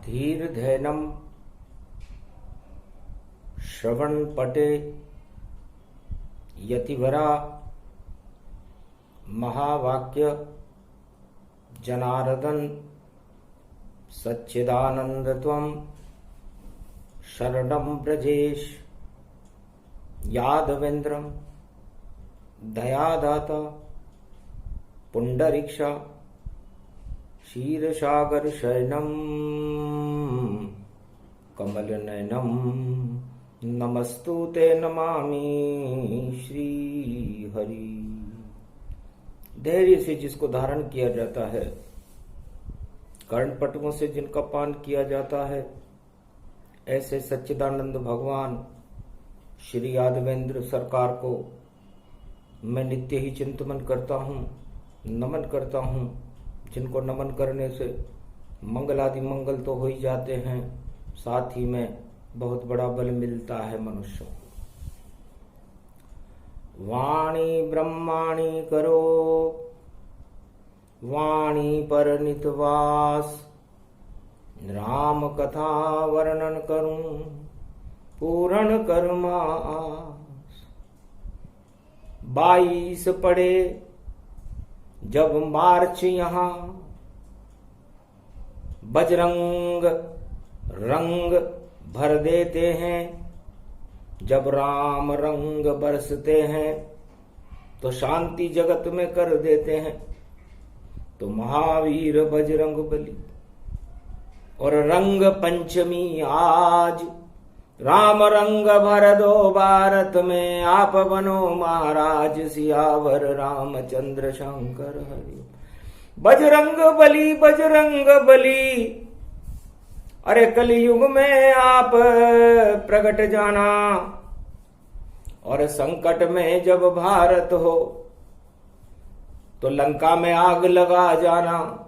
धीर धैनम श्रवण पटे यतिवरा महावाक्य जनार्दन सच्चिदानंदत्वं शरणं ब्रजेश यादवेन्द्रं दयादाता पुंडरीक्षा क्षीरसागर शरणं कमलनयनं नमस्तुते नमामि श्री हरि। धैर्य से जिसको धारण किया जाता है, कर्णपटुओं से जिनका पान किया जाता है, ऐसे सच्चिदानंद भगवान श्री यादवेंद्र सरकार को मैं नित्य ही चिंतन करता हूँ, नमन करता हूँ, जिनको नमन करने से मंगल आदि मंगल तो हो ही जाते हैं, साथ ही में बहुत बड़ा बल मिलता है मनुष्य। वाणी ब्रह्माणी करो वाणी पर नितवास, राम कथा वर्णन करूं पूर्ण कर्मास। 22 पड़े जब मार्च यहाँ, बजरंग रंग भर देते हैं। जब राम रंग बरसते हैं तो शांति जगत में कर देते हैं। तो महावीर बजरंग बली और रंग पंचमी आज, राम रंग भर दो भारत में, आप बनो महाराज सियावर रामचंद्र शंकर हरि। बजरंग बली बजरंग बली, अरे कलयुग में आप प्रकट जाना, और संकट में जब भारत हो तो लंका में आग लगा जाना।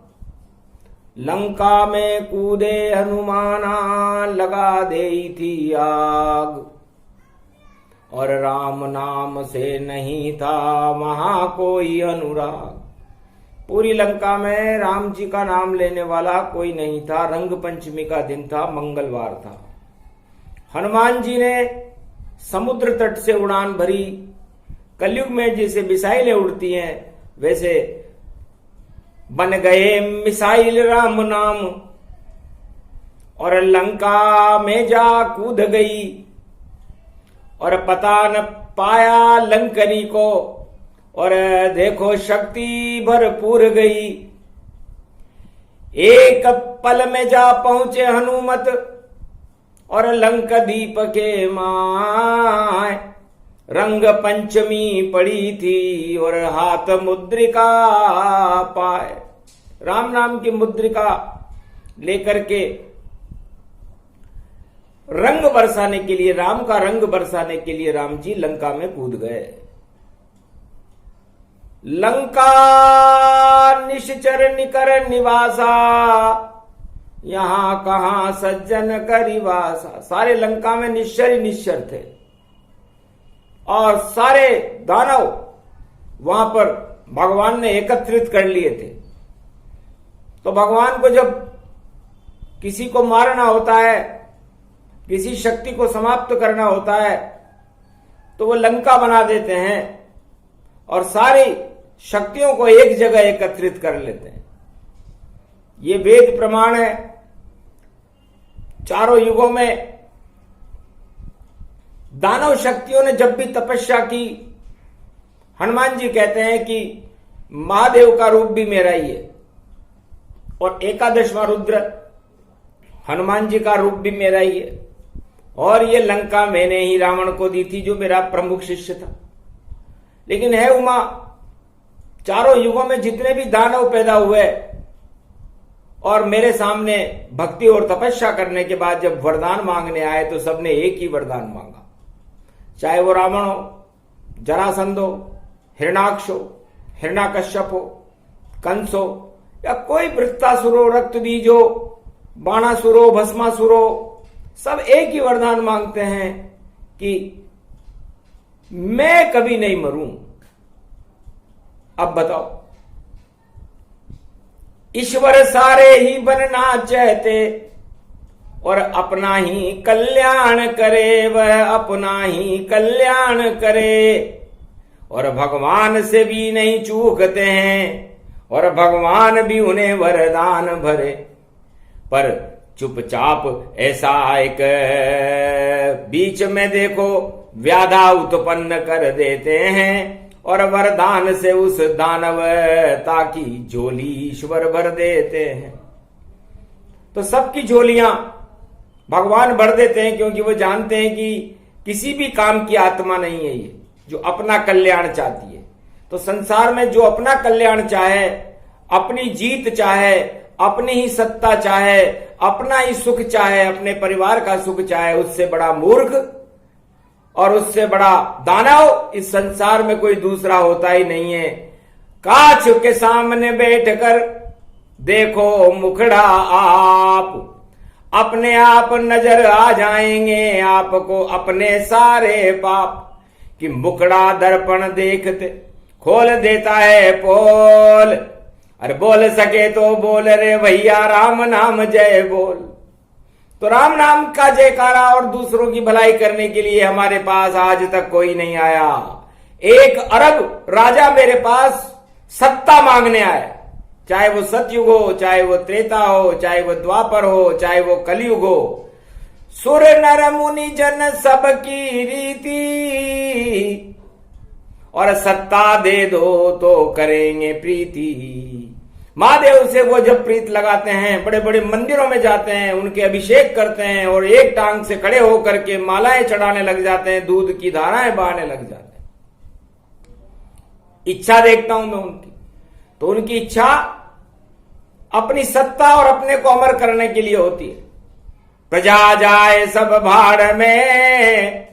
लंका में कूदे हनुमाना, लगा देई थी आग, और राम नाम से नहीं था वहां कोई अनुराग। पूरी लंका में राम जी का नाम लेने वाला कोई नहीं था। रंग पंचमी का दिन था, मंगलवार था। हनुमान जी ने समुद्र तट से उड़ान भरी। कलयुग में जैसे मिसाइलें उड़ती हैं, वैसे बन गए मिसाइल राम नाम, और लंका में जा कूद गई, और पता न पाया लंकनी को, और देखो शक्ति भरपूर गई। एक पल में जा पहुंचे हनुमत, और लंक दीप के माय। रंग पंचमी पड़ी थी और हाथ मुद्रिका पाए। राम नाम की मुद्रिका लेकर के रंग बरसाने के लिए, राम का रंग बरसाने के लिए राम जी लंका में कूद गए। लंका निश्चर निकर निवासा, यहां कहां सज्जन करिवासा। सारे लंका में निश्चर ही निश्चर थे, और सारे दानव वहां पर भगवान ने एकत्रित कर लिए थे। तो भगवान को जब किसी को मारना होता है, किसी शक्ति को समाप्त करना होता है, तो वो लंका बना देते हैं और सारी शक्तियों को एक जगह एकत्रित कर लेते हैं। ये वेद प्रमाण है। चारों युगों में दानव शक्तियों ने जब भी तपस्या की, हनुमान जी कहते हैं कि महादेव का रूप भी मेरा ही है, और 11वां रुद्र हनुमान जी का रूप भी मेरा ही है, और ये लंका मैंने ही रावण को दी थी जो मेरा प्रमुख शिष्य था। लेकिन है उमा, चारों युगों में जितने भी दानव पैदा हुए और मेरे सामने भक्ति और तपस्या करने के बाद जब वरदान मांगने आए तो सबने एक ही वरदान मांगा। चाहे वो रावण हो, जरासंध हो, हिरणाक्ष हो, हिरणाकश्यप हो, कंस हो, या कोई वृत्तासुर हो, रक्तबीज हो, बाणासुर हो, भस्मासुर हो, सब एक ही वरदान मांगते हैं कि मैं कभी नहीं मरूं। अब बताओ, ईश्वर सारे ही बनना चाहते, और अपना ही कल्याण करे, वह अपना ही कल्याण करे। और भगवान से भी नहीं चूकते हैं और भगवान भी उन्हें वरदान भरे, पर चुपचाप ऐसा एक बीच में देखो व्याधा उत्पन्न कर देते हैं और वरदान से उस दानवता की झोली ईश्वर भर देते हैं। तो सबकी झोलियां भगवान भर देते हैं, क्योंकि वो जानते हैं कि किसी भी काम की आत्मा नहीं है ये जो अपना कल्याण चाहती है। तो संसार में जो अपना कल्याण चाहे, अपनी जीत चाहे, अपनी ही सत्ता चाहे, अपना ही सुख चाहे, अपने परिवार का सुख चाहे, उससे बड़ा मूर्ख और उससे बड़ा दानव इस संसार में कोई दूसरा होता ही नहीं है। कांच के सामने बैठकर देखो मुखड़ा आप, अपने आप नजर आ जाएंगे आपको अपने सारे पाप। कि मुखड़ा दर्पण देखते खोल देता है पोल, अरे बोल सके तो बोल रे भैया राम नाम जय बोल। तो राम नाम का जयकारा और दूसरों की भलाई करने के लिए हमारे पास आज तक कोई नहीं आया। 1 अरब राजा मेरे पास सत्ता मांगने आया, चाहे वो सतयुग हो, चाहे वो त्रेता हो, चाहे वो द्वापर हो, चाहे वो कलयुग हो। सुर नर मुनि जन सबकी रीति, और सत्ता दे दो तो करेंगे प्रीति। महादेव से वो जब प्रीत लगाते हैं, बड़े बड़े मंदिरों में जाते हैं, उनके अभिषेक करते हैं और एक टांग से खड़े होकर के मालाएं चढ़ाने लग जाते हैं, दूध की धाराएं बहाने लग जाते हैं। इच्छा देखता हूं मैं उनकी, तो उनकी इच्छा अपनी सत्ता और अपने को अमर करने के लिए होती है। प्रजा जाए सब भाड़ में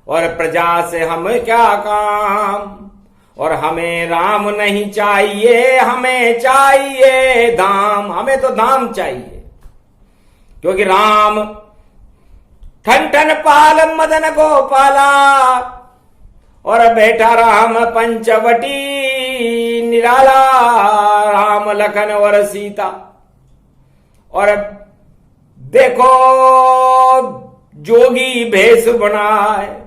और प्रजा से हम क्या काम, और हमें राम नहीं चाहिए, हमें चाहिए धाम। हमें तो धाम चाहिए, क्योंकि राम ठन ठन पाल मदन गोपाला, और बैठा राम पंचवटी निराला, राम लखन और सीता। और देखो जोगी भेष बनाए,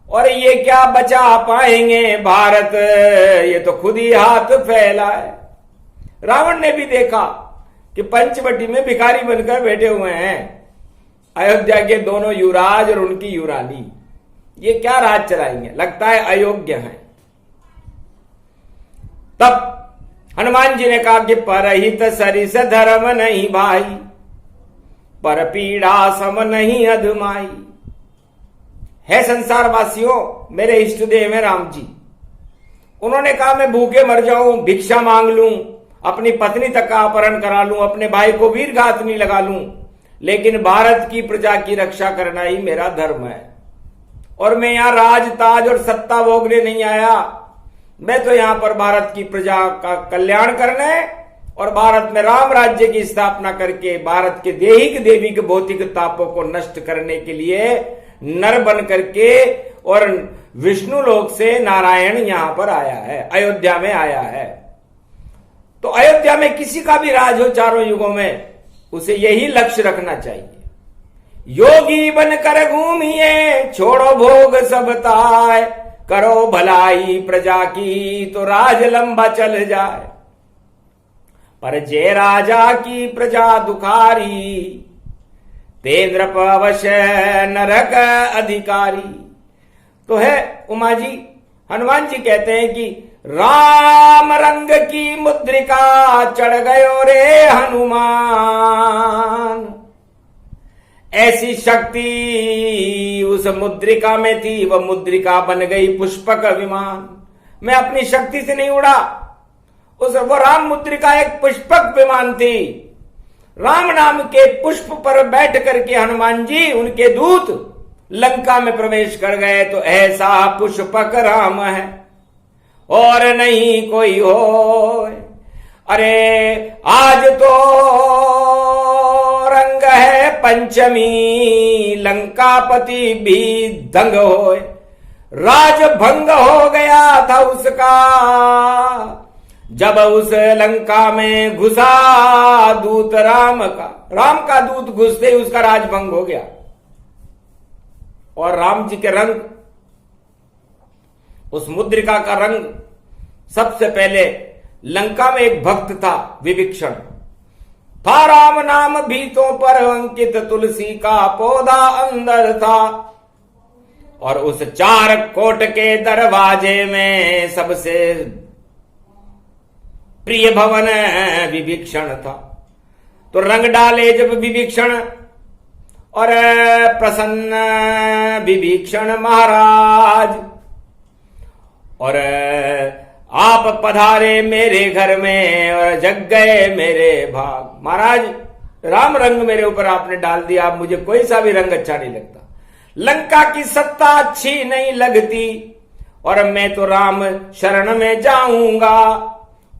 और ये क्या बचा पाएंगे भारत, ये तो खुद ही हाथ फैलाए। रावण ने भी देखा कि पंचवटी में भिखारी बनकर बैठे हुए हैं अयोध्या के दोनों युवराज और उनकी युवरानी, ये क्या राज चलाएंगे, लगता है अयोग्य हैं। तब हनुमान जी ने कहा कि परहित सरिस धर्म नहीं भाई, पर पीड़ा सम नहीं अधमाई। है संसार वासियों, मेरे इष्ट देव है राम जी, उन्होंने कहा मैं भूखे मर जाऊं, भिक्षा मांग लूं, अपनी पत्नी तक का अपहरण करा लूं, अपने भाई को वीरघातनी लगा लूं, लेकिन भारत की प्रजा की रक्षा करना ही मेरा धर्म है। और मैं यहां राज ताज और सत्ता भोगने नहीं आया, मैं तो यहां पर भारत की प्रजा का कल्याण करने और भारत में राम राज्य की स्थापना करके भारत के दैहिक देविक भौतिक तापों को नष्ट करने के लिए नर बन करके, और विष्णु लोक से नारायण यहां पर आया है, अयोध्या में आया है। तो अयोध्या में किसी का भी राज हो चारों युगों में, उसे यही लक्ष्य रखना चाहिए, योगी बनकर घूमिए, छोड़ो भोग सब ताय, करो भलाई प्रजा की तो राज लंबा चल जाए। पर जे राजा की प्रजा दुखारी, तेंद्र अवश्य नरक अधिकारी। तो है उमा जी, हनुमान जी कहते हैं कि राम रंग की मुद्रिका चढ़ गयो रे हनुमान। ऐसी शक्ति उस मुद्रिका में थी, वह मुद्रिका बन गई पुष्पक विमान। मैं अपनी शक्ति से नहीं उड़ा, वो राम मुद्रिका एक पुष्पक विमान थी। राम नाम के पुष्प पर बैठ करके हनुमान जी, उनके दूत लंका में प्रवेश कर गए। तो ऐसा पुष्पक राम है और नहीं कोई हो। अरे आज तो रंग है पंचमी, लंकापति भी दंग होए। राज भंग हो गया था उसका, जब उस लंका में घुसा दूत राम का। राम का दूत घुसते ही उसका राजभंग हो गया। और राम जी के रंग, उस मुद्रिका का रंग, सबसे पहले लंका में एक भक्त था विभीषण, था राम नाम भीतों पर अंकित, तुलसी का पौधा अंदर था। और उस 4 कोट के दरवाजे में सबसे प्रिय भवन विभीषण था। तो रंग डाले जब विभीषण, और प्रसन्न विभीषण महाराज, और आप पधारे मेरे घर में और जग गए मेरे भाग। महाराज, राम रंग मेरे ऊपर आपने डाल दिया, अब मुझे कोई सा भी रंग अच्छा नहीं लगता। लंका की सत्ता अच्छी नहीं लगती, और मैं तो राम शरण में जाऊंगा।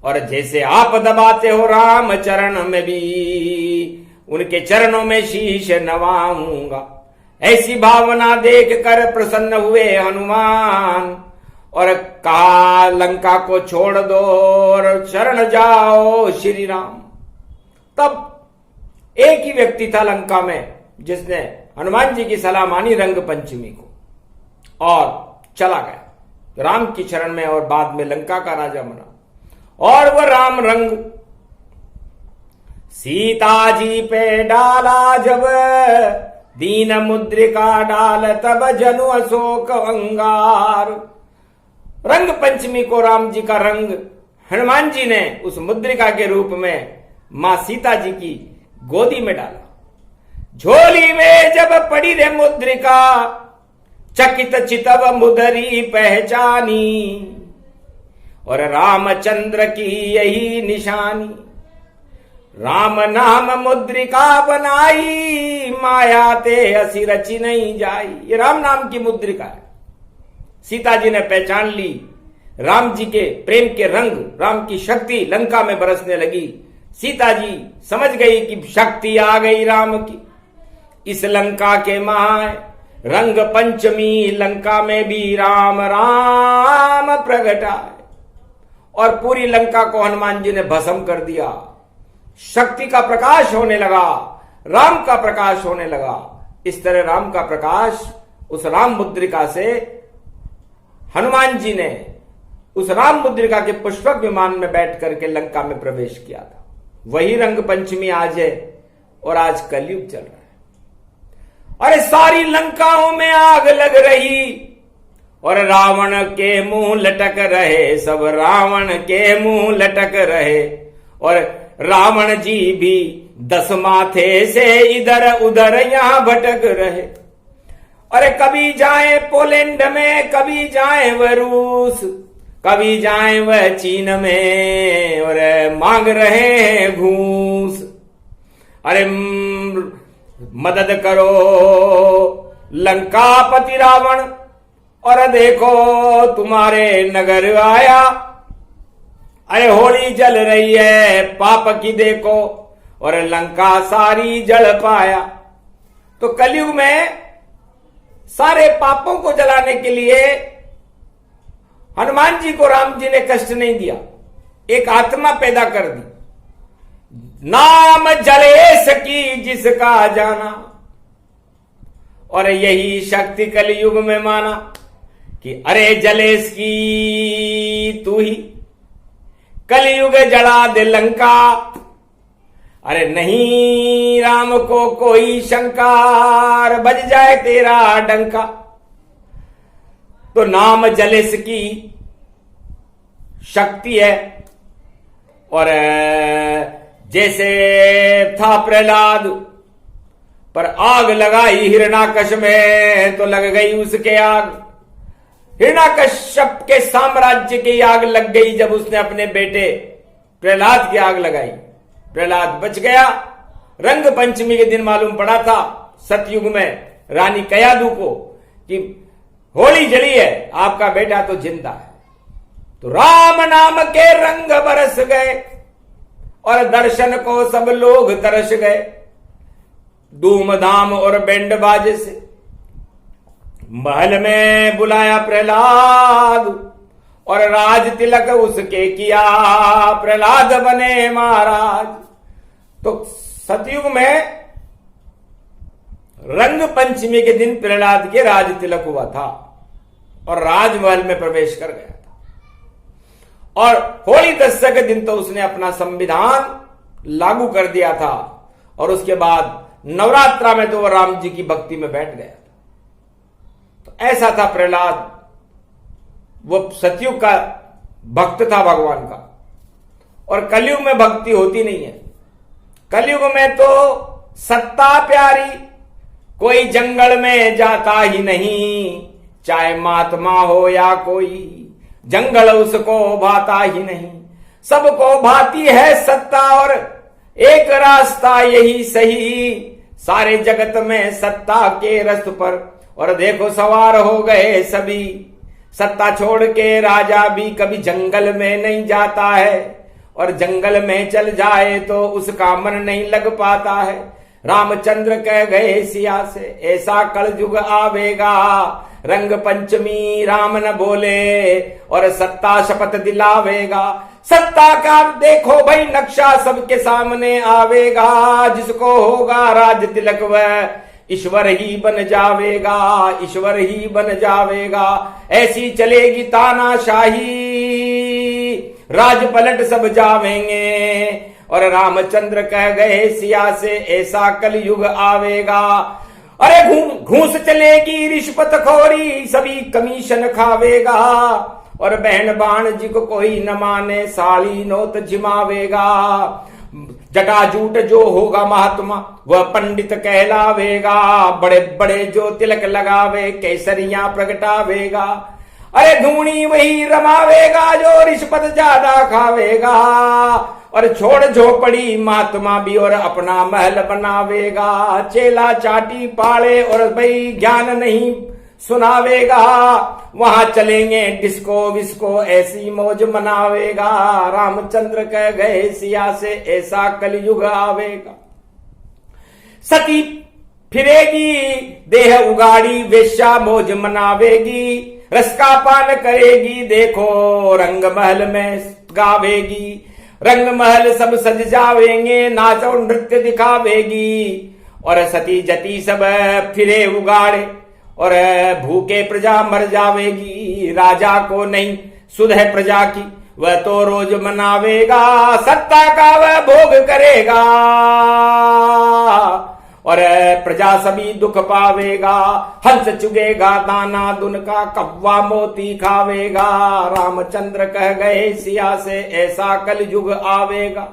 और जैसे आप दबाते हो राम चरण में भी, उनके चरणों में शीश नवाऊंगा। ऐसी भावना देख कर प्रसन्न हुए हनुमान, और कहा लंका को छोड़ दो और शरण जाओ श्री राम। तब एक ही व्यक्ति था लंका में जिसने हनुमान जी की सलाह मानी रंग पंचमी को, और चला गया राम की शरण में, और बाद में लंका का राजा बना। और वह राम रंग सीता जी पे डाला जब, दीन मुद्रिका डाल तब जनु अशोक अंगार। रंग पंचमी को राम जी का रंग हनुमान जी ने उस मुद्रिका के रूप में मां सीता जी की गोदी में डाला। झोली में जब पड़ी रे मुद्रिका, चकित चितव मुदरी पहचानी। और रामचंद्र की यही निशानी, राम नाम मुद्रिका बनाई, माया ते हसी रची नहीं जाई। ये राम नाम की मुद्रिका है। सीता जी ने पहचान ली, राम जी के प्रेम के रंग, राम की शक्ति लंका में बरसने लगी। सीता जी समझ गई कि शक्ति आ गई राम की। इस लंका के माय रंग पंचमी, लंका में भी राम राम प्रगटाए, और पूरी लंका को हनुमान जी ने भस्म कर दिया। शक्ति का प्रकाश होने लगा, राम का प्रकाश होने लगा। इस तरह राम का प्रकाश उस राम मुद्रिका से हनुमान जी ने उस राम मुद्रिका के पुष्पक विमान में बैठ करके लंका में प्रवेश किया था। वही रंग पंचमी आज है, और आज कलयुग चल रहा है। अरे सारी लंकाओं में आग लग रही, और रावण के मुंह लटक रहे, सब रावण के मुंह लटक रहे। और रावण जी भी 10 माथे से इधर उधर यहां भटक रहे। अरे कभी जाए पोलैंड में, कभी जाए वह रूस, कभी जाए वह चीन में, और मांग रहे हैं घूस। अरे मदद करो लंकापति रावण, और देखो तुम्हारे नगर आया। अरे होली जल रही है पाप की देखो, और लंका सारी जल पाया। तो कलयुग में सारे पापों को जलाने के लिए हनुमान जी को राम जी ने कष्ट नहीं दिया, एक आत्मा पैदा कर दी। नाम जलेश की जिसका जाना, और यही शक्ति कलयुग में माना कि अरे जलेश की तू ही कलयुग जला दे लंका। अरे नहीं राम को कोई शंका, बज जाए तेरा डंका। तो नाम जलेस की शक्ति है। और जैसे था प्रहलाद पर आग लगाई हिरण्याकश में, तो लग गई उसके आग। हिरण्याकश्यप के साम्राज्य की आग लग गई जब उसने अपने बेटे प्रहलाद की आग लगाई। प्रहलाद बच गया। रंग पंचमी के दिन मालूम पड़ा था सतयुग में रानी कयादू को कि होली जली है, आपका बेटा तो जिंदा है। तो राम नाम के रंग बरस गए, और दर्शन को सब लोग तरस गए। धूमधाम और बैंड बाजे से महल में बुलाया प्रहलाद, और राज तिलक उसके किया, प्रहलाद बने महाराज। तो सतयुग में रंग पंचमी के दिन प्रहलाद के राज तिलक हुआ था और राजमहल में प्रवेश कर गया था। और होली दशहरा के दिन तो उसने अपना संविधान लागू कर दिया था और उसके बाद नवरात्रा में तो वह राम जी की भक्ति में बैठ गया था। तो ऐसा था प्रहलाद, वो सतयुग का भक्त था भगवान का। और कलयुग में भक्ति होती नहीं है। कलयुग में तो सत्ता प्यारी, कोई जंगल में जाता ही नहीं, चाहे महात्मा हो या कोई, जंगल उसको भाता ही नहीं। सबको भाती है सत्ता और एक रास्ता यही सही, सारे जगत में सत्ता के रथ पर और देखो सवार हो गए सभी। सत्ता छोड़ के राजा भी कभी जंगल में नहीं जाता है और जंगल में चल जाए तो उसका मन नहीं लग पाता है। रामचंद्र कह गए सिया से, ऐसा कलयुग आवेगा, रंग पंचमी राम न बोले और सत्ता शपथ दिलावेगा। सत्ता का देखो भाई नक्शा सबके सामने आवेगा, जिसको होगा राज तिलक वह ईश्वर ही बन जावेगा, ईश्वर ही बन जावेगा। ऐसी चलेगी तानाशाही, राज पलट सब जावेंगे। और रामचंद्र कह गए सिया से, ऐसा कलयुग आवेगा। अरे घूस चलेगी रिश्वत खोरी, सभी कमीशन खावेगा। और बहन बाण जी को कोई न माने, साली नोत जिमावेगा। जटाजूट जो होगा महात्मा वह पंडित कहलावेगा, बड़े बड़े जो तिलक लगावे केसरियां प्रगटावेगा। अरे धूणी वही रमावेगा जो रिश्वत ज्यादा खावेगा। और छोड़ झोपड़ी महात्मा भी और अपना महल बनावेगा। चेला चाटी पाले और भाई ज्ञान नहीं सुनावेगा, वहां चलेंगे डिस्को विस्को ऐसी मौज मनावेगा। रामचंद्र कह गए सिया से, ऐसा कलयुग आवेगा। सती फिरेगी देह उगाड़ी, वेश्या मौज मनावेगी। रस का पान करेगी, देखो रंग महल में गावेगी। रंग महल सब सज जावेंगे, नाच और नृत्य दिखावेगी। और सती जती सब फिरे उगाड़े और भूखे प्रजा मर जावेगी। राजा को नहीं सुध है प्रजा की, वह तो रोज मनावेगा। सत्ता का वह भोग करेगा और प्रजा सभी दुख पावेगा। हंस चुगेगा दाना दुन का, कौवा मोती खावेगा। रामचंद्र कह गए सिया से, ऐसा कलयुग आवेगा।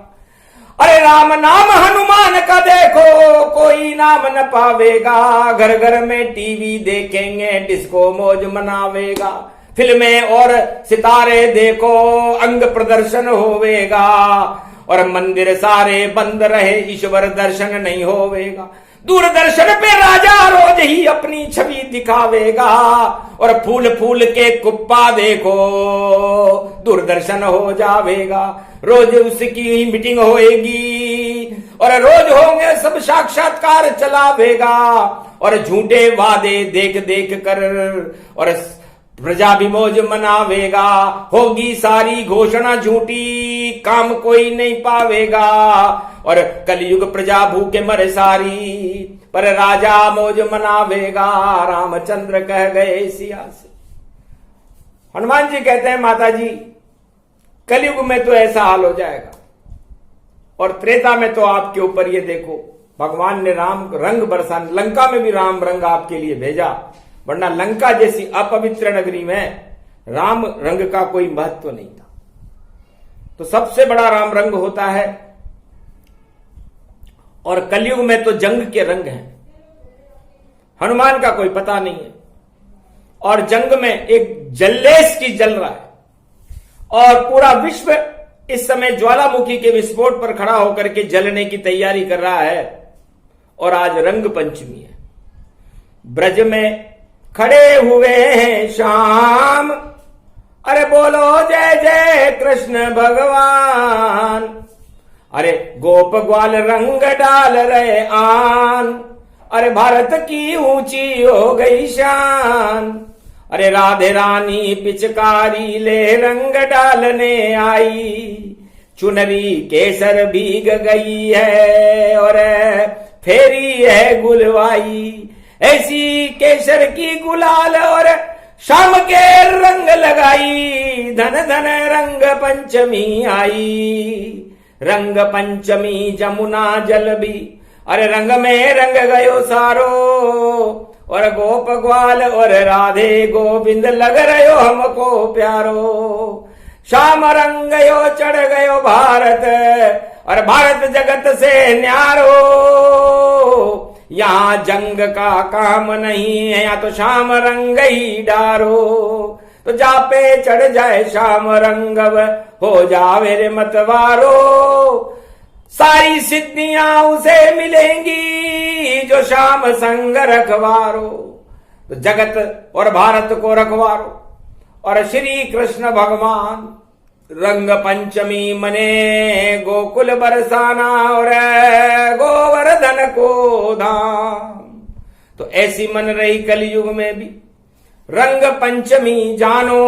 अरे राम नाम हनुमान का देखो, कोई नाम न पावेगा। घर घर में टीवी देखेंगे, डिस्को मौज मनावेगा। फिल्में और सितारे देखो, अंग प्रदर्शन होवेगा। और मंदिर सारे बंद रहे, ईश्वर दर्शन नहीं होवेगा। दूरदर्शन पे राजा रोज ही अपनी छवि दिखावेगा। और फूल फूल के कुप्पा देखो, दूरदर्शन हो जावेगा। रोज उसकी मीटिंग होएगी और रोज होंगे सब साक्षात्कार चलावेगा। और झूठे वादे देख देख कर और प्रजा भी मौज मनावेगा। होगी सारी घोषणा झूठी, काम कोई नहीं पावेगा। और कलयुग प्रजा भूखे मरे सारी, पर राजा मौज मनावेगा। रामचंद्र कह गए सिया से। हनुमान जी कहते हैं, माता जी कलयुग में तो ऐसा हाल हो जाएगा। और त्रेता में तो आपके ऊपर ये देखो, भगवान ने राम रंग बरसा, लंका में भी राम रंग आपके लिए भेजा, वरना लंका जैसी अपवित्र नगरी में राम रंग का कोई महत्व नहीं था। तो सबसे बड़ा राम रंग होता है। और कलयुग में तो जंग के रंग हैं, हनुमान का कोई पता नहीं है। और जंग में एक जल्लेश की जल रहा है और पूरा विश्व इस समय ज्वालामुखी के विस्फोट पर खड़ा होकर के जलने की तैयारी कर रहा है। और आज रंग पंचमी है। ब्रज में खड़े हुए हैं श्याम, अरे बोलो जय जय कृष्ण भगवान। अरे गोप ग्वाल रंग डाल रहे आन, अरे भारत की ऊंची हो गई शान। अरे राधे रानी पिचकारी ले रंग डालने आई, चुनरी केसर भीग गई है और फेरी है गुलवाई, ऐसी केसर की गुलाल और शाम के रंग लगाई, धन धन रंग पंचमी आई। रंग पंचमी जमुना जल भी, अरे रंग में रंग गयो सारो, और गोप ग्वाल और राधे गोविंद लग रहो हमको प्यारो। श्याम रंग गयो चढ़ गयो भारत, और भारत जगत से न्यारो। यहाँ जंग का काम नहीं है, यहाँ तो श्याम रंग ही डारो। तो जा पे चढ़ जाए श्याम रंग हो जावे रे मतवारो। सारी सिद्धियां उसे मिलेंगी जो श्याम संग रखवारो। तो जगत और भारत को रखवारो। और श्री कृष्ण भगवान रंग पंचमी मने गोकुल बरसाना, और गोवर्धन को धाम। तो ऐसी मन रही कलयुग में भी रंग पंचमी जानो।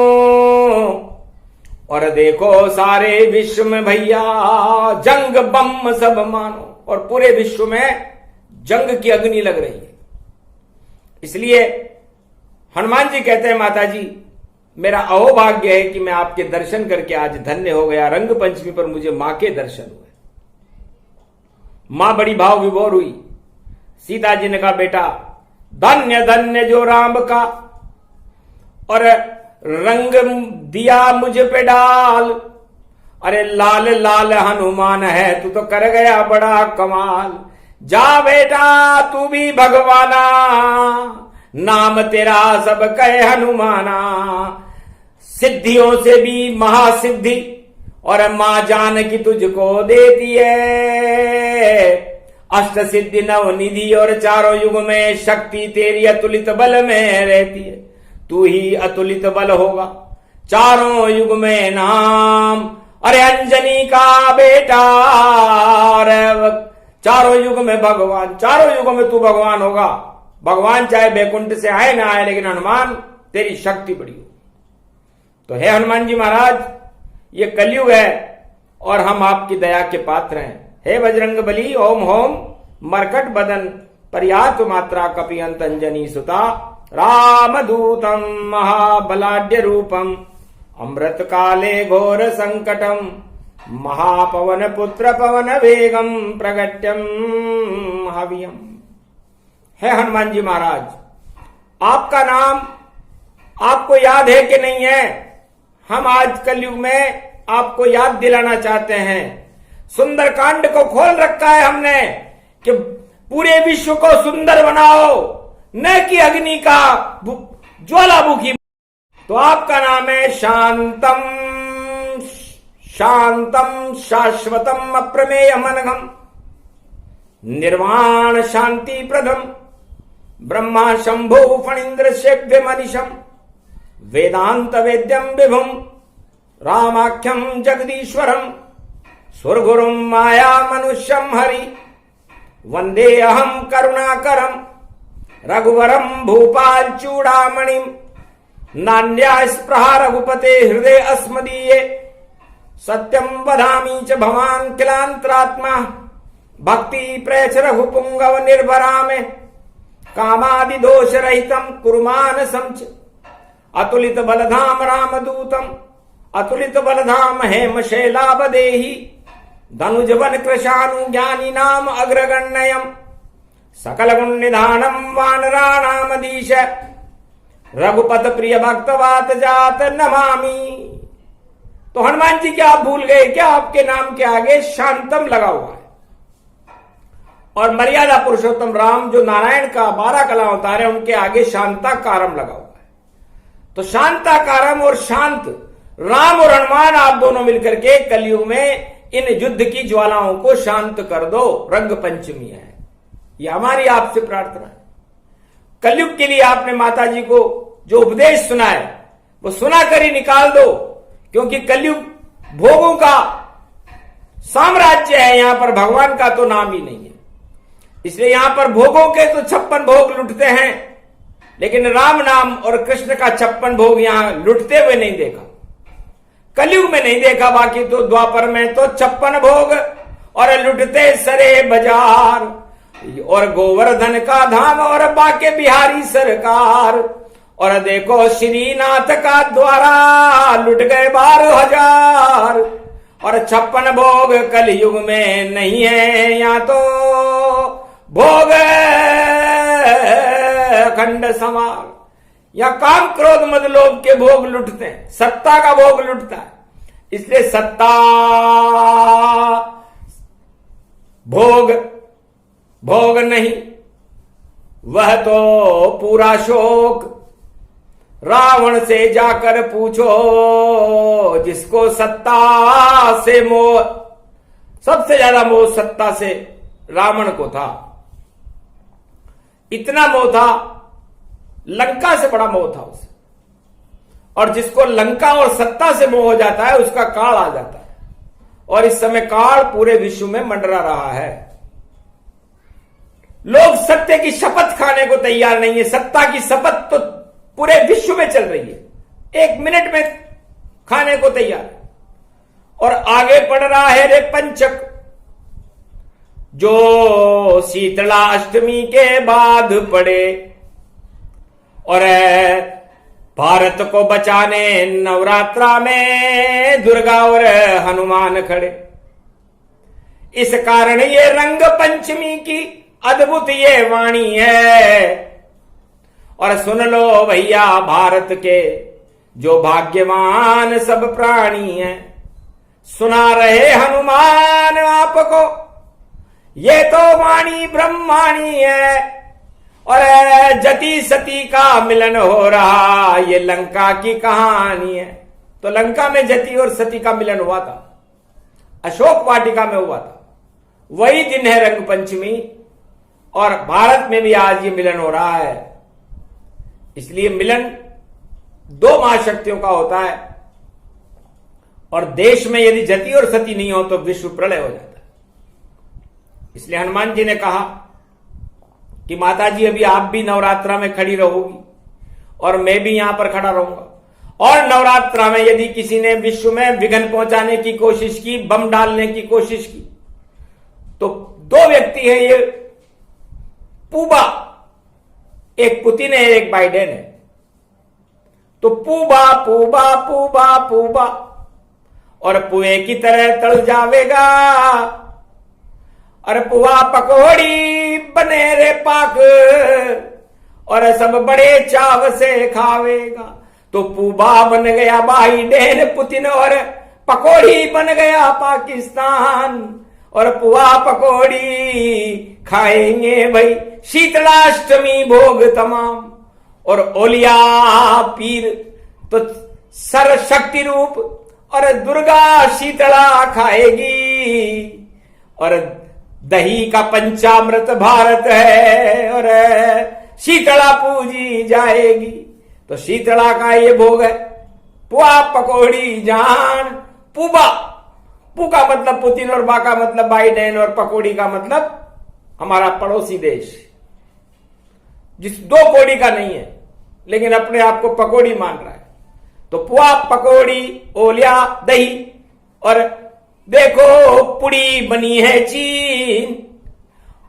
और देखो सारे विश्व में भैया जंग बम सब मानो, और पूरे विश्व में जंग की अग्नि लग रही है। इसलिए हनुमान जी कहते हैं, माता जी मेरा अहोभाग्य है कि मैं आपके दर्शन करके आज धन्य हो गया। रंग पंचमी पर मुझे मां के दर्शन हुए। मां बड़ी भाव विभोर हुई। सीता जी ने कहा, बेटा धन्य धन्य जो राम का, और रंग दिया मुझ पे डाल। अरे लाल लाल हनुमान है, तू तो कर गया बड़ा कमाल। जा बेटा तू भी भगवाना, नाम तेरा सब कहे हनुमाना। सिद्धियों से भी महासिद्धि, और मां जान की तुझको देती है। अष्ट सिद्धि नव निधि, और चारों युग में शक्ति तेरी अतुलित बल में रहती है। तू ही अतुलित बल होगा चारों युग में नाम। अरे अंजनी का बेटा, अरे चारों युग में भगवान, चारों युगों में तू भगवान होगा। भगवान चाहे बैकुंठ से आए ना आए, लेकिन हनुमान तेरी शक्ति बड़ी हो। तो है हनुमान जी महाराज, ये कलयुग है और हम आपकी दया के पात्र हैं। हे बजरंग बली ओम होम मरकट बदन, पर्यात मात्रा कपियंत अंजनी सुता। रामदूतम महाबलाढ्य रूपम, अमृत काले घोर संकटम। महापवन पुत्र पवन वेगम, प्रगट्यम हवियम। है हनुमान जी महाराज, आपका नाम आपको याद है कि नहीं है? हम आज कलयुग में आपको याद दिलाना चाहते हैं। सुंदरकांड को खोल रखा है हमने कि पूरे विश्व को सुंदर बनाओ, न कि अग्नि का ज्वालामुखी। तो आपका नाम है शांतम, शांतम शाश्वतम अप्रमेय मनघम, निर्वाण शांति प्रदम, ब्रह्मा शंभो फणीन्द्र सेव्य मनीषम, वेदांत वेद्यम विभुम, रामाख्यम जगदीश्वरम, सुरगुरुम माया मनुष्यम हरि, वंदे अहम करुणाकरम, रघुवरम भूपाल चूड़ामणिम, नान्या स्पृहा रघुपते हृदय अस्मदीये, सत्यम वदामि च भवान किलांतरात्मा, भक्ति प्रेच रघुपुंगव निर्भरा में, कामादि दोष रहितम कुरुमान समच, अतुलित बलधाम रामदूतम, अतुलित बलधाम हेम शैलाबदेहि, धनुजवन कृशानु ज्ञानी नाम अग्रगण्यम, सकल गुण निधानम वानराणामधीश, रघुपत प्रिय भक्तवात जात नमामि। तो हनुमान जी क्या आप भूल गए क्या? आपके नाम के आगे शांतम लगा हुआ है। और मर्यादा पुरुषोत्तम राम जो नारायण का 12 कला अवतार है, उनके आगे शांताकारम लगा हुआ है। तो शांताकारम और शांत राम और हनुमान आप दोनों मिलकर के कलयुग में इन युद्ध की ज्वालाओं को शांत कर दो। रंग पंचमी है, यह हमारी आपसे प्रार्थना है। कलयुग के लिए आपने माता जी को जो उपदेश सुना है वो सुना कर ही निकाल दो, क्योंकि कलयुग भोगों का साम्राज्य है। यहां पर भगवान का तो नाम ही नहीं है, इसलिए यहां पर भोगों के तो 56 भोग लुटते हैं, लेकिन राम नाम और कृष्ण का 56 भोग यहां लुटते हुए नहीं देखा। कलयुग में नहीं देखा, बाकी तो द्वापर में तो 56 भोग और लुटते सरे बाजार। और गोवर्धन का धाम और बाके बिहारी सरकार, और देखो श्रीनाथ का द्वारा लुट गए 12,000, और 56 भोग कलयुग में नहीं है यहाँ तो भोग अखंड समार। या काम क्रोध मद लोभ के भोग लुटते हैं, सत्ता का भोग लुटता है। इसलिए सत्ता भोग भोग नहीं, वह तो पूरा शोक। रावण से जाकर पूछो जिसको सत्ता से मोह, सबसे ज्यादा मोह सत्ता से रावण को था। इतना मोह था, लंका से बड़ा मोह था उसे। और जिसको लंका और सत्ता से मोह हो जाता है उसका काल आ जाता है, और इस समय काल पूरे विश्व में मंडरा रहा है। लोग सत्य की शपथ खाने को तैयार नहीं है। सत्ता की शपथ तो पूरे विश्व में चल रही है, 1 मिनट में खाने को तैयार है। और आगे पड़ रहा है रे पंचक, जो शीतला अष्टमी के बाद पड़े, और भारत को बचाने नवरात्रा में दुर्गा और हनुमान खड़े। इस कारण ये रंग पंचमी की अद्भुत ये वाणी है। और सुन लो भैया भारत के जो भाग्यवान सब प्राणी हैं, सुना रहे हनुमान आपको ये तो वाणी ब्रह्माणी है। और जति सती का मिलन हो रहा, ये लंका की कहानी है। तो लंका में जति और सती का मिलन हुआ था, अशोक वाटिका में हुआ था, वही दिन है रंग पंचमी। और भारत में भी आज ये मिलन हो रहा है। इसलिए मिलन 2 महाशक्तियों का होता है, और देश में यदि जति और सती नहीं हो तो विश्व प्रलय हो जाता है। इसलिए हनुमान जी ने कहा कि माता जी अभी आप भी नवरात्रा में खड़ी रहोगी और मैं भी यहां पर खड़ा रहूंगा। और नवरात्रा में यदि किसी ने विश्व में विघ्न पहुंचाने की कोशिश की, बम डालने की कोशिश की, तो 2 व्यक्ति हैं ये, पूबा, एक पुतिन है एक बाइडेन है। तो पूबा पूबा पूबा पूबा, और पुए की तरह तल जावेगा, और पुआ पकौड़ी बने रे पाक, और सब बड़े चाव से खावेगा। तो पूबा बन गया बाइडेन पुतिन, और पकौड़ी बन गया पाकिस्तान, और पुआ पकौड़ी खाएंगे भाई शीतलाष्टमी भोग तमाम। और ओलिया पीर तो सरशक्ति रूप, और दुर्गा शीतला खाएगी, और दही का पंचामृत भारत है, और शीतला पूजी जाएगी। तो शीतला का ये भोग है, पुआ पकौड़ी जान। पूबा, पू का मतलब पुतिन और बा का मतलब बाइडेन, और पकौड़ी का मतलब हमारा पड़ोसी देश, जिस 2 कौड़ी का नहीं है लेकिन अपने आप को पकौड़ी मान रहा है। तो पुआ पकौड़ी ओलिया दही, और देखो पुड़ी बनी है चीन,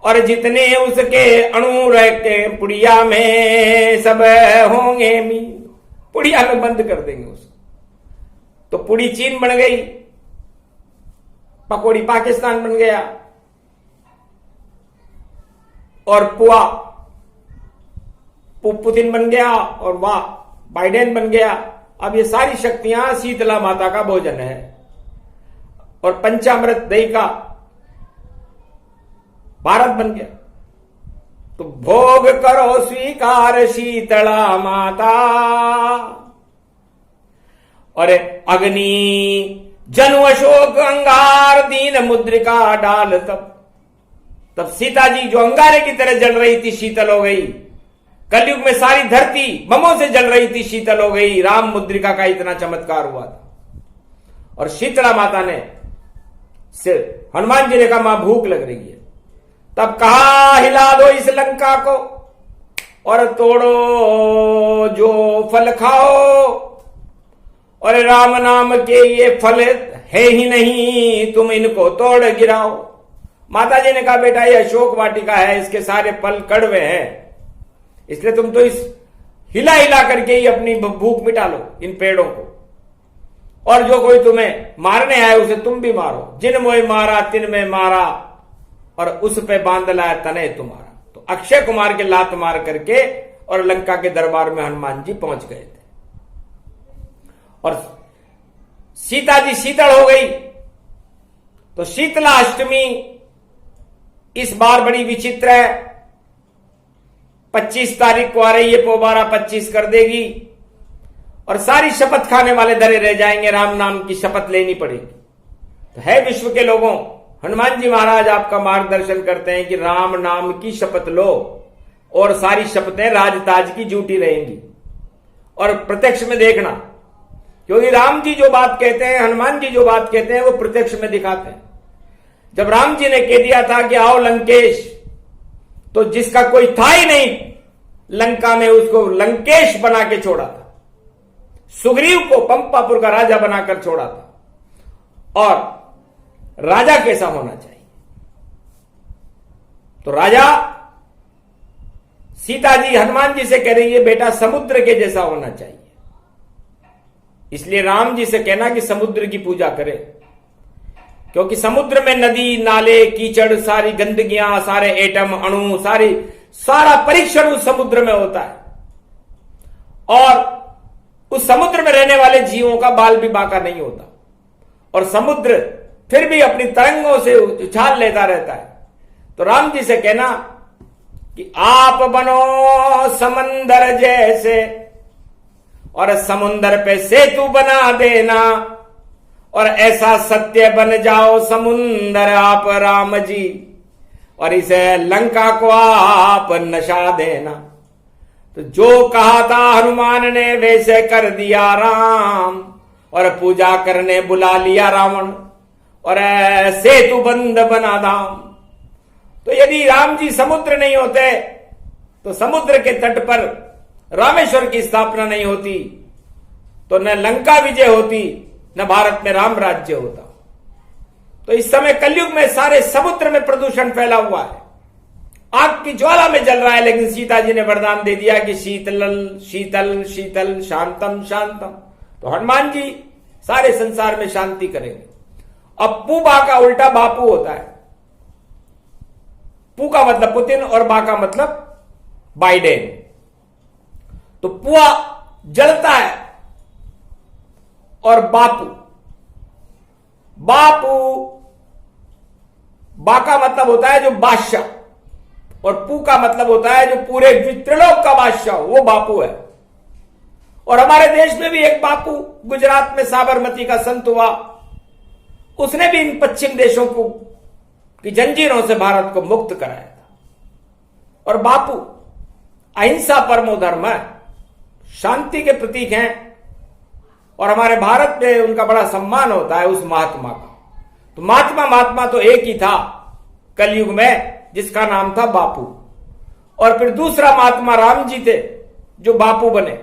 और जितने उसके अणु रहते पुड़िया में सब होंगे मीन। पुड़िया में बंद कर देंगे उसको। तो पुड़ी चीन बन गई, पकौड़ी पाकिस्तान बन गया, और पुआ पुतिन बन गया, और वाह बाइडेन बन गया। अब ये सारी शक्तियां शीतला माता का भोजन है। और पंचामृत दही का भारत बन गया। तो भोग करो स्वीकार शीतला माता, और अग्नि जनु अशोक अंगार दीन मुद्रिका डाल। तब सीता जी जो अंगारे की तरह जल रही थी शीतल हो गई। कलयुग में सारी धरती बमों से जल रही थी, शीतल हो गई। राम मुद्रिका का इतना चमत्कार हुआ था। और शीतला माता ने से हनुमान जी ने कहा मां भूख लग रही है। तब कहा हिला दो इस लंका को, और तोड़ो जो फल खाओ, और राम नाम के ये फल है ही नहीं, तुम इनको तोड़ गिराओ। माता जी ने कहा बेटा ये अशोक वाटिका है, इसके सारे फल कड़वे हैं, इसलिए तुम तो इस हिला हिला करके ही अपनी भूख मिटा लो इन पेड़ों को, और जो कोई तुम्हें मारने आए उसे तुम भी मारो। जिन मोह मारा तिन में मारा, और उस पे बांध लाया तने तुम्हारा। तो अक्षय कुमार के लात मार करके और लंका के दरबार में हनुमान जी पहुंच गए थे। और सीता जी शीतल हो गई। तो शीतला अष्टमी इस बार बड़ी विचित्र है। 25 तारीख को आ रही है, पोबारा 25 कर देगी और सारी शपथ खाने वाले धरे रह जाएंगे, राम नाम की शपथ लेनी पड़ेगी। तो है विश्व के लोगों, हनुमान जी महाराज आपका मार्गदर्शन करते हैं कि राम नाम की शपथ लो और सारी शपथें राजताज की झूठी रहेंगी। और प्रत्यक्ष में देखना, क्योंकि राम जी जो बात कहते हैं, हनुमान जी जो बात कहते हैं, वो प्रत्यक्ष में दिखाते हैं। जब राम जी ने कह दिया था कि आओ लंकेश, तो जिसका कोई था ही नहीं लंका में, उसको लंकेश बना के छोड़ा था। सुग्रीव को पंपापुर का राजा बनाकर छोड़ा था। और राजा कैसा होना चाहिए? तो राजा सीता जी हनुमान जी से कह रही है बेटा समुद्र के जैसा होना चाहिए। इसलिए राम जी से कहना कि समुद्र की पूजा करे, क्योंकि समुद्र में नदी नाले कीचड़, सारी गंदगियां, सारे एटम अणु, सारा परीक्षण उस समुद्र में होता है। और उस समुद्र में रहने वाले जीवों का बाल भी बांका नहीं होता, और समुद्र फिर भी अपनी तरंगों से उछाल लेता रहता है। तो राम जी से कहना कि आप बनो समंदर जैसे और समुंदर पे सेतु बना देना, और ऐसा सत्य बन जाओ समुंदर आप राम जी, और इसे लंका को आप नशा देना। तो जो कहा था हनुमान ने वैसे कर दिया राम, और पूजा करने बुला लिया रावण, और सेतु बंद बना धाम। तो यदि राम जी समुद्र नहीं होते तो समुद्र के तट पर रामेश्वर की स्थापना नहीं होती, तो न लंका विजय होती, न भारत में राम राज्य होता। तो इस समय कलयुग में सारे समुद्र में प्रदूषण फैला हुआ है, आग की ज्वाला में जल रहा है। लेकिन सीता जी ने वरदान दे दिया कि शीतल शीतल शीतल शांतम शांतम। तो हनुमान जी सारे संसार में शांति करेंगे। अब पूबा का उल्टा बापू होता है। पू का मतलब पुतिन और बा का मतलब बाइडेन। तो पुआ जलता है और बापू बा का मतलब होता है जो बादशाह, और पू का मतलब होता है जो पूरे त्रिलोक का बादशाह, वो बापू है। और हमारे देश में भी एक बापू गुजरात में साबरमती का संत हुआ, उसने भी इन पश्चिम देशों को की जंजीरों से भारत को मुक्त कराया था। और बापू अहिंसा परमो धर्म है, शांति के प्रतीक हैं, और हमारे भारत में उनका बड़ा सम्मान होता है उस महात्मा का। तो महात्मा तो एक ही था कलयुग में, जिसका नाम था बापू। और फिर दूसरा महात्मा राम जी थे, जो बापू बने,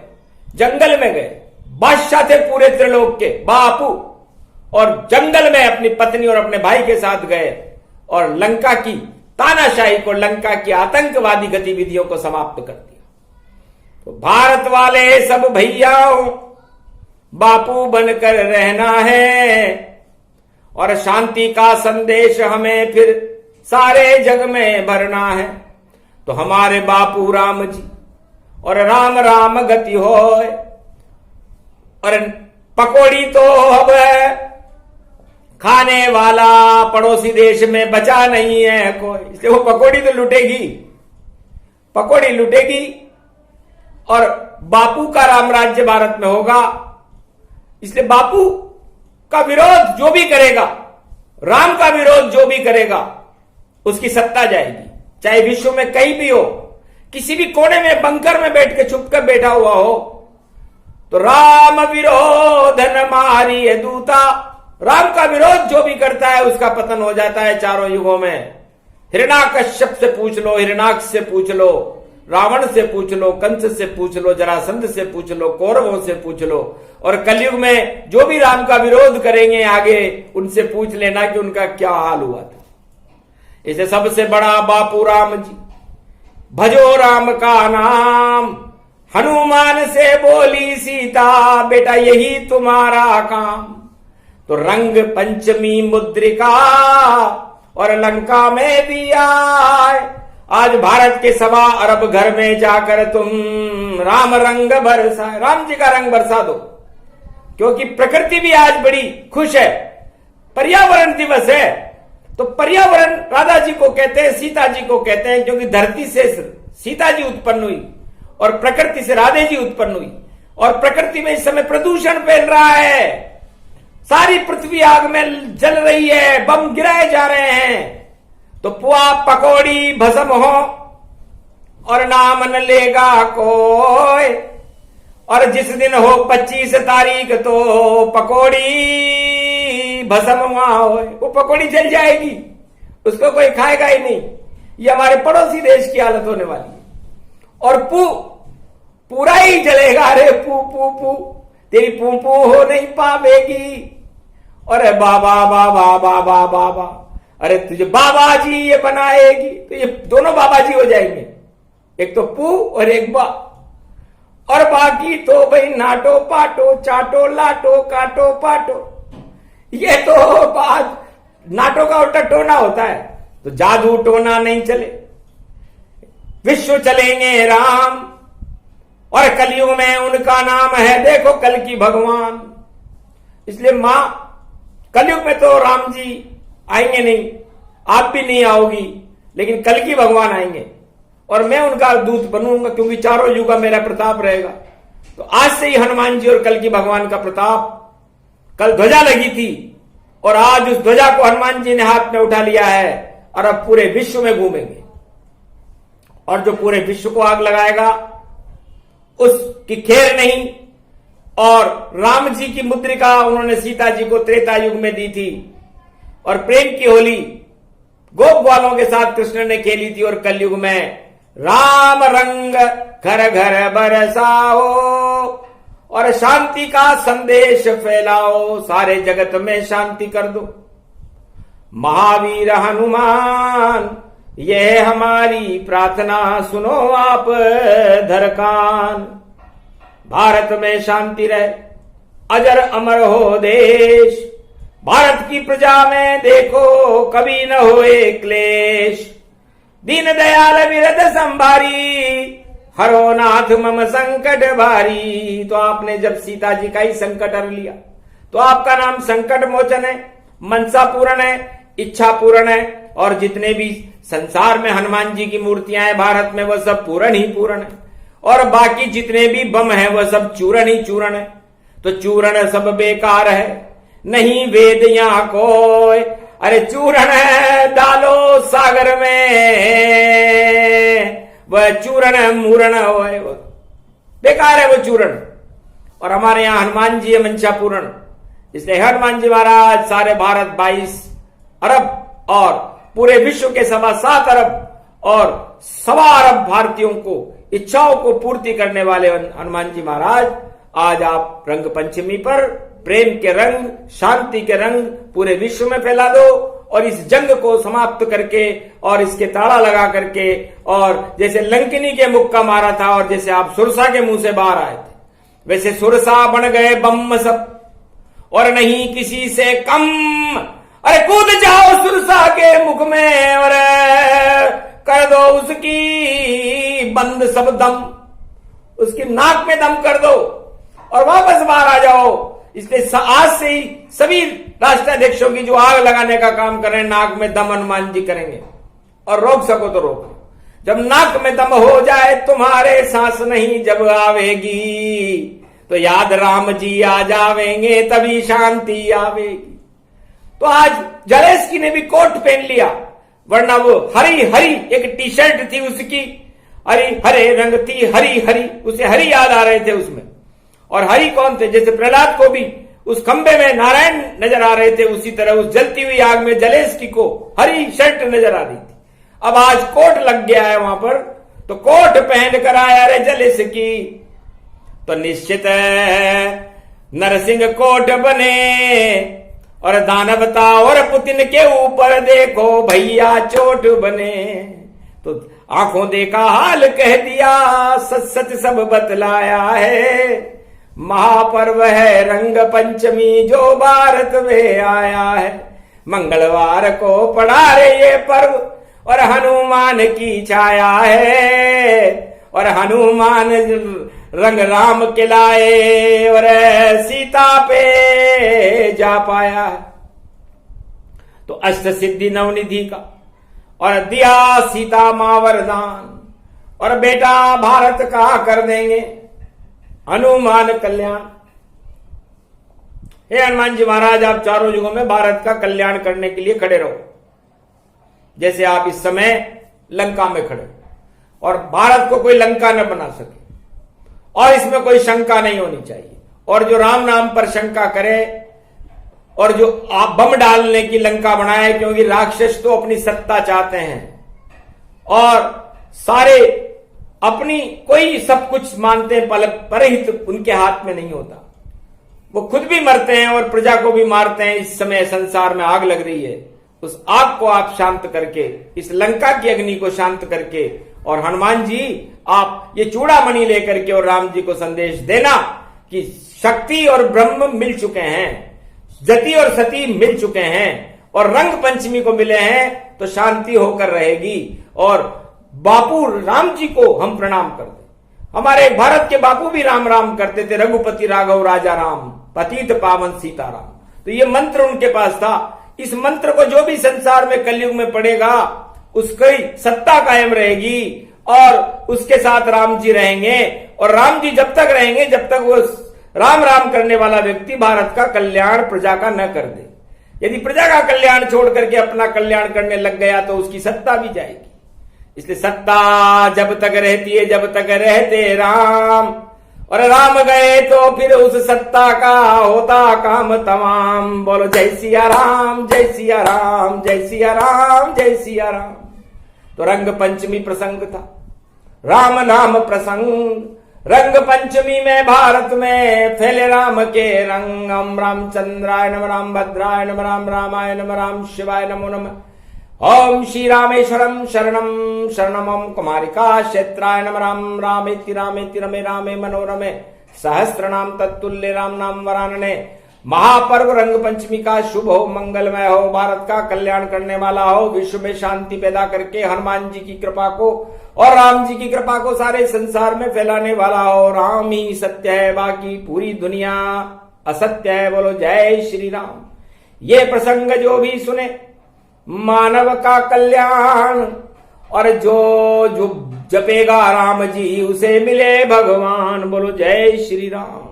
जंगल में गए, बादशाह थे पूरे त्रिलोक के बापू, और जंगल में अपनी पत्नी और अपने भाई के साथ गए और लंका की तानाशाही को, लंका की आतंकवादी गतिविधियों को समाप्त कर दिया। तो भारत वाले सब भैयाओं बापू बनकर रहना है, और शांति का संदेश हमें फिर सारे जग में भरना है। तो हमारे बापू राम जी, और राम राम गति होए। और पकौड़ी तो अब खाने वाला पड़ोसी देश में बचा नहीं है कोई, इसलिए वो पकौड़ी तो लुटेगी, पकौड़ी लुटेगी। और बापू का राम राज्य भारत में होगा, इसलिए बापू का विरोध जो भी करेगा, राम का विरोध जो भी करेगा, उसकी सत्ता जाएगी। चाहे विश्व में कहीं भी हो, किसी भी कोने में बंकर में बैठ के चुप कर बैठा हुआ हो, तो राम विरोध न मारी है दूता। राम का विरोध जो भी करता है उसका पतन हो जाता है चारों युगों में। हिरण्याकश्यप से पूछ लो, हिरण्याक्ष से पूछ लो, रावण से पूछ लो, कंस से पूछ लो, जरासंध से पूछ लो, कौरवों से पूछ लो, और कलयुग में जो भी राम का विरोध करेंगे आगे, उनसे पूछ लेना कि उनका क्या हाल हुआ था। इसे सबसे बड़ा बापू राम जी, भजो राम का नाम। हनुमान से बोली सीता, बेटा यही तुम्हारा काम। तो रंग पंचमी मुद्रिका और लंका में दिया। आज भारत के 1.25 अरब घर में जाकर तुम राम रंग बरसा, राम जी का रंग बरसा दो, क्योंकि प्रकृति भी आज बड़ी खुश है। पर्यावरण दिवस है, तो पर्यावरण राधा जी को कहते हैं, सीता जी को कहते हैं, क्योंकि धरती से सीता जी उत्पन्न हुई और प्रकृति से राधे जी उत्पन्न हुई। और प्रकृति में इस समय प्रदूषण फैल रहा है, सारी पृथ्वी आग में जल रही है, बम गिराए जा रहे हैं। तो पुआ पकौड़ी भस्म हो और नाम न लेगा कोई। और जिस दिन हो 25 तारीख तो पकौड़ी भस्म वहां हो, वो पकौड़ी जल जाएगी, उसको कोई खाएगा ही नहीं। ये हमारे पड़ोसी देश की हालत होने वाली है। और पूरा ही जलेगा। अरे पू पू पू, तेरी पू पू हो नहीं पावेगी। अरे बाबा बाबा बाबा बाबा, अरे तुझे बाबा जी ये बनाएगी। तो ये दोनों बाबा जी हो जाएंगे, एक तो पू और एक बा। और बाकी तो भाई नाटो पाटो, चाटो लाटो, काटो पाटो। ये तो बात नाटो का उल्टा टोना होता है। तो जादू टोना नहीं चले, विश्व चलेंगे राम। और कलयुग में उनका नाम है देखो कल की भगवान। इसलिए मां, कलयुग में तो राम जी आएंगे नहीं, आप भी नहीं आओगी, लेकिन कल की भगवान आएंगे और मैं उनका दूत बनूंगा, क्योंकि चारों युग का मेरा प्रताप रहेगा। तो आज से ही हनुमान जी और कल की भगवान का प्रताप, कल ध्वजा लगी थी और आज उस ध्वजा को हनुमान जी ने हाथ में उठा लिया है और अब पूरे विश्व में घूमेंगे। और जो पूरे विश्व को आग लगाएगा उसकी खैर नहीं। और राम जी की मुद्रिका उन्होंने सीता जी को त्रेता युग में दी थी और प्रेम की होली गोप ग्वालों के साथ कृष्ण ने खेली थी। और कलयुग में राम रंग घर घर बरसाओ और शांति का संदेश फैलाओ, सारे जगत में शांति कर दो। महावीर हनुमान ये हमारी प्रार्थना सुनो आप धरकान। भारत में शांति रहे, अजर अमर हो देश। भारत की प्रजा में देखो कभी न होए क्लेश। दीन दयाल विरद संभारी, हरो नाथ मम संकट भारी। तो आपने जब सीता जी का ही संकट हर लिया, तो आपका नाम संकट मोचन है, मनसा पूर्ण है, इच्छा पूर्ण है। और जितने भी संसार में हनुमान जी की मूर्तियां हैं भारत में, वह सब पूर्ण ही पूर्ण है। और बाकी जितने भी बम है वह सब चूर्ण ही चूर्ण है। तो चूर्ण सब बेकार है, नहीं वेद यहां कोई। अरे चूर्ण डालो सागर में, वह चूर्ण मूर्ण हो, बेकार है वो चूर्ण। और हमारे यहां हनुमान जी है मंशा पूर्ण। इसलिए हनुमान जी महाराज सारे भारत 22 अरब और पूरे विश्व के 7.25 अरब और 1.25 अरब भारतीयों को इच्छाओं को पूर्ति करने वाले हनुमान जी महाराज, आज आप रंग पंचमी पर प्रेम के रंग, शांति के रंग पूरे विश्व में फैला दो। और इस जंग को समाप्त करके और इसके ताला लगा करके, और जैसे लंकिनी के मुख का मारा था और जैसे आप सुरसा के मुंह से बाहर आए थे, वैसे सुरसा बन गए बम सब और नहीं किसी से कम। अरे कूद जाओ सुरसा के मुख में और कर दो उसकी बंद सब दम, उसकी नाक में दम कर दो और वापस बाहर आ जाओ। इसलिए आज से ही सभी राष्ट्राध्यक्षों की जो आग लगाने का काम कर रहे हैं, नाक में दम हनुमान जी करेंगे। और रोक सको तो रोक लो। जब नाक में दम हो जाए तुम्हारे, सांस नहीं जब आवेगी, तो याद राम जी आ जावेंगे, तभी शांति आवेगी। तो आज जलेस्की ने भी कोट पहन लिया, वरना वो हरी हरी एक टी शर्ट थी उसकी, हरी हरे रंग थी, हरी हरी, उसे हरी याद आ रहे थे उसमें। और हरि कौन थे? जैसे प्रहलाद को भी उस खंबे में नारायण नजर आ रहे थे, उसी तरह उस जलती हुई आग में जलेस्की को हरी शर्ट नजर आ रही थी। अब आज कोट लग गया है वहां पर, तो कोट पहन कर आया रे जलेस्की, तो निश्चित नरसिंह कोट बने और दानवता और पुतिन के ऊपर देखो भैया चोट बने। तो आंखों देखा हाल कह दिया, सच सच सब बतलाया है। महापर्व है रंग पंचमी जो भारत में आया है। मंगलवार को पड़ा रे ये पर्व और हनुमान की छाया है। और हनुमान रंग राम के लाए और सीता पे जा पाया। तो अष्ट सिद्धि नवनिधि का और दिया सीता मां वरदान। और बेटा भारत का कर देंगे हनुमान कल्याण। हे हनुमान जी महाराज, आप चारों युगों में भारत का कल्याण करने के लिए खड़े रहो, जैसे आप इस समय लंका में खड़े, और भारत को कोई लंका न बना सके, और इसमें कोई शंका नहीं होनी चाहिए। और जो राम नाम पर शंका करे और जो आप बम डालने की लंका बनाए, क्योंकि राक्षस तो अपनी सत्ता चाहते हैं और सारे अपनी कोई सब कुछ मानते हैं, परहित उनके हाथ में नहीं होता। वो खुद भी मरते हैं और प्रजा को भी मारते हैं। इस समय संसार में आग लग रही है, उस आग को आप शांत करके, इस लंका की अग्नि को शांत करके, और हनुमान जी आप ये चूड़ामणि लेकर के और राम जी को संदेश देना कि शक्ति और ब्रह्म मिल चुके हैं, जति और सती मिल चुके हैं, और रंग पंचमी को मिले हैं, तो शांति होकर रहेगी। और बापू राम जी को हम प्रणाम करते। हमारे भारत के बापू भी राम राम करते थे, रघुपति राघव राजा राम, पतित पावन सीताराम। तो ये मंत्र उनके पास था। इस मंत्र को जो भी संसार में कलयुग में पढ़ेगा, उसकी सत्ता कायम रहेगी और उसके साथ राम जी रहेंगे। और राम जी जब तक रहेंगे, जब तक वो राम राम करने वाला व्यक्ति भारत का कल्याण प्रजा का न कर दे। यदि प्रजा का कल्याण छोड़ करके अपना कल्याण करने लग गया तो उसकी सत्ता भी जाएगी। इसलिए सत्ता जब तक रहती है, जब तक रहते राम, और राम गए तो फिर उस सत्ता का होता काम तमाम। बोलो जय सिया राम, जय सिया राम, जय सिया राम, जय सिया राम। तो रंग पंचमी प्रसंग था, राम नाम प्रसंग। रंग पंचमी में भारत में फैले राम के रंग। ओम रामचंद्राय नमः, राम भद्राय नमः, राम रामाय नमः, राम शिवाय नमो नमः। ओम श्री रामेश्वरम शरणम शरणम। ओम कुमारिका क्षेत्राय नमः, राम रामेति रामेति रमे रामे मनोरमे सहस्त्रनाम तत्तुल्य राम नाम वरानने। महापर्व रंग पंचमी का शुभ हो, मंगलमय हो, भारत का कल्याण करने वाला हो, विश्व में शांति पैदा करके हनुमान जी की कृपा को और राम जी की कृपा को सारे संसार में फैलाने वाला हो। राम ही सत्य है, बाकी पूरी दुनिया असत्य है। बोलो जय श्री राम। ये प्रसंग जो भी सुने, मानव का कल्याण, और जो जपेगा राम जी उसे मिले भगवान। बोलो जय श्री राम।